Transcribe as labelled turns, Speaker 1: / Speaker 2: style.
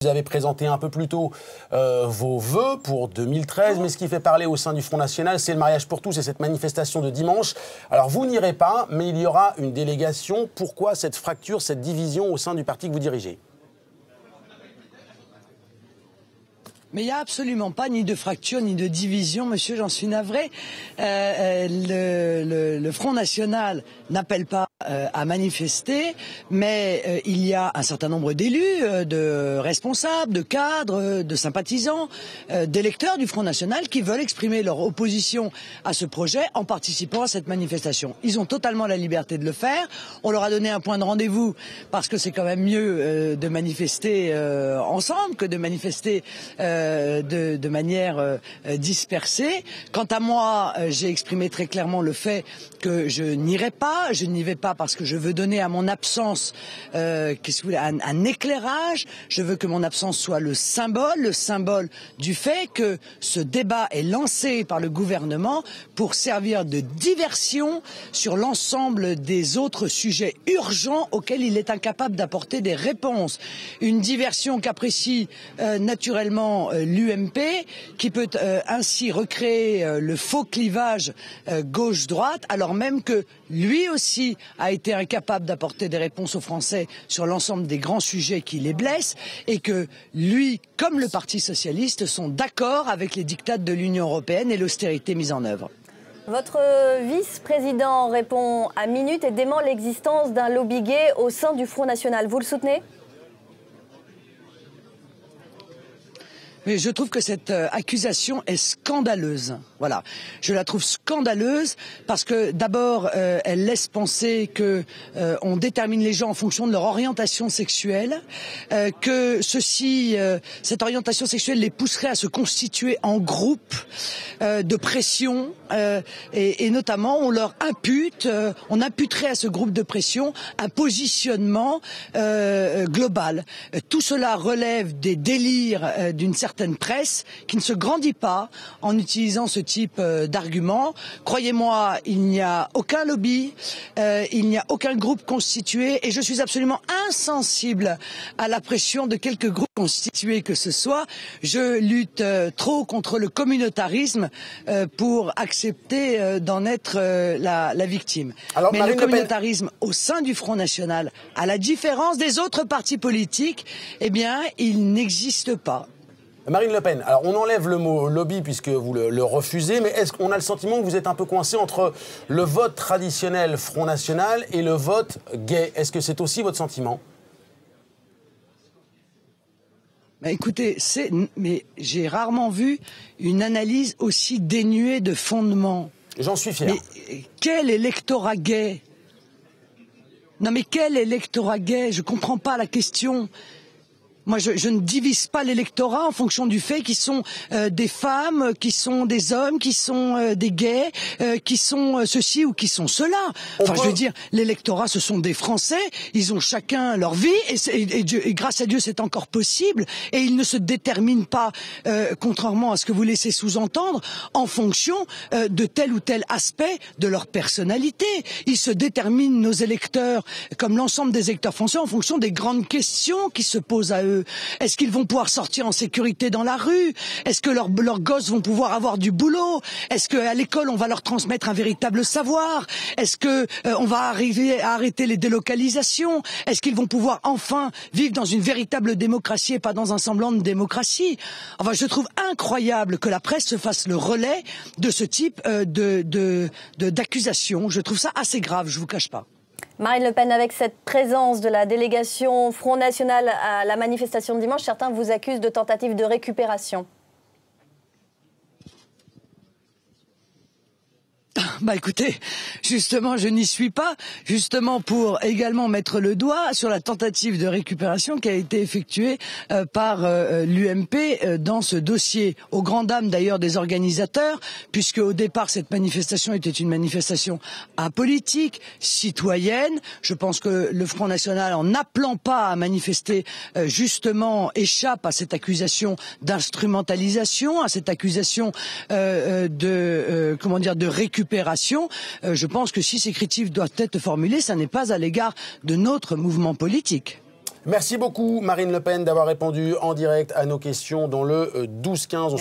Speaker 1: Vous avez présenté un peu plus tôt vos vœux pour 2013, mais ce qui fait parler au sein du Front National, c'est le mariage pour tous et cette manifestation de dimanche. Alors vous n'irez pas, mais il y aura une délégation. Pourquoi cette fracture, cette division au sein du parti que vous dirigez ?
Speaker 2: Mais il n'y a absolument pas ni de fracture ni de division, monsieur, j'en suis navré. Le Front National n'appelle pas à manifester, mais il y a un certain nombre d'élus, de responsables, de cadres, de sympathisants, d'électeurs du Front National qui veulent exprimer leur opposition à ce projet en participant à cette manifestation. Ils ont totalement la liberté de le faire. On leur a donné un point de rendez-vous parce que c'est quand même mieux de manifester ensemble que de manifester de manière dispersée. Quant à moi, j'ai exprimé très clairement le fait que je n'irai pas. Je n'y vais pas parce que je veux donner à mon absence un éclairage. Je veux que mon absence soit le symbole du fait que ce débat est lancé par le gouvernement pour servir de diversion sur l'ensemble des autres sujets urgents auxquels il est incapable d'apporter des réponses. Une diversion qu'apprécie naturellement l'UMP, qui peut ainsi recréer le faux clivage gauche-droite, alors même que lui aussi a été incapable d'apporter des réponses aux Français sur l'ensemble des grands sujets qui les blessent, et que lui, comme le Parti socialiste, sont d'accord avec les diktats de l'Union européenne et l'austérité mise en œuvre.
Speaker 3: Votre vice-président répond à Minute et dément l'existence d'un lobby gay au sein du Front National. Vous le soutenez ?
Speaker 2: Mais je trouve que cette accusation est scandaleuse. Voilà, je la trouve scandaleuse parce que d'abord, elle laisse penser que on détermine les gens en fonction de leur orientation sexuelle, que cette orientation sexuelle les pousserait à se constituer en groupe de pression, et notamment on leur impute, on imputerait à ce groupe de pression un positionnement global. Tout cela relève des délires d'une certaine presse qui ne se grandit pas en utilisant ce type d'arguments. Croyez-moi, il n'y a aucun lobby, il n'y a aucun groupe constitué, et je suis absolument insensible à la pression de quelques groupes constitués que ce soit. Je lutte trop contre le communautarisme pour accepter d'en être la victime. Alors, mais le communautarisme au sein du Front National, à la différence des autres partis politiques, eh bien, il n'existe pas.
Speaker 1: Marine Le Pen, alors on enlève le mot lobby puisque vous le refusez, mais est-ce qu'on a le sentiment que vous êtes un peu coincé entre le vote traditionnel Front National et le vote gay? Est-ce que c'est aussi votre sentiment?
Speaker 2: Bah écoutez, mais j'ai rarement vu une analyse aussi dénuée de fondement.
Speaker 1: J'en suis fier.
Speaker 2: Mais quel électorat gay? Non mais quel électorat gay? Je comprends pas la question. Moi, je ne divise pas l'électorat en fonction du fait qu'ils sont des femmes, qui sont des hommes, qui sont des gays, qui sont ceci ou qui sont cela. Enfin, je veux dire, l'électorat, ce sont des Français. Ils ont chacun leur vie et grâce à Dieu, c'est encore possible. Et ils ne se déterminent pas, contrairement à ce que vous laissez sous-entendre, en fonction de tel ou tel aspect de leur personnalité. Ils se déterminent, nos électeurs, comme l'ensemble des électeurs français, en fonction des grandes questions qui se posent à eux. Est-ce qu'ils vont pouvoir sortir en sécurité dans la rue? Est-ce que leurs gosses vont pouvoir avoir du boulot? Est-ce qu'à l'école, on va leur transmettre un véritable savoir? Est-ce que on va arriver à arrêter les délocalisations? Est-ce qu'ils vont pouvoir enfin vivre dans une véritable démocratie et pas dans un semblant de démocratie? Enfin, je trouve incroyable que la presse se fasse le relais de ce type d'accusation. Je trouve ça assez grave, je vous cache pas.
Speaker 3: Marine Le Pen, avec cette présence de la délégation Front National à la manifestation de dimanche, certains vous accusent de tentative de récupération.
Speaker 2: Bah écoutez, justement, je n'y suis pas, justement pour également mettre le doigt sur la tentative de récupération qui a été effectuée par l'UMP dans ce dossier, aux grandes dames d'ailleurs des organisateurs, puisque au départ cette manifestation était une manifestation apolitique, citoyenne. Je pense que le Front National, en n'appelant pas à manifester, justement échappe à cette accusation d'instrumentalisation, à cette accusation de récupération. Je pense que si ces critiques doivent être formulées, ça n'est pas à l'égard de notre mouvement politique.
Speaker 1: Merci beaucoup Marine Le Pen d'avoir répondu en direct à nos questions dans le 12-15.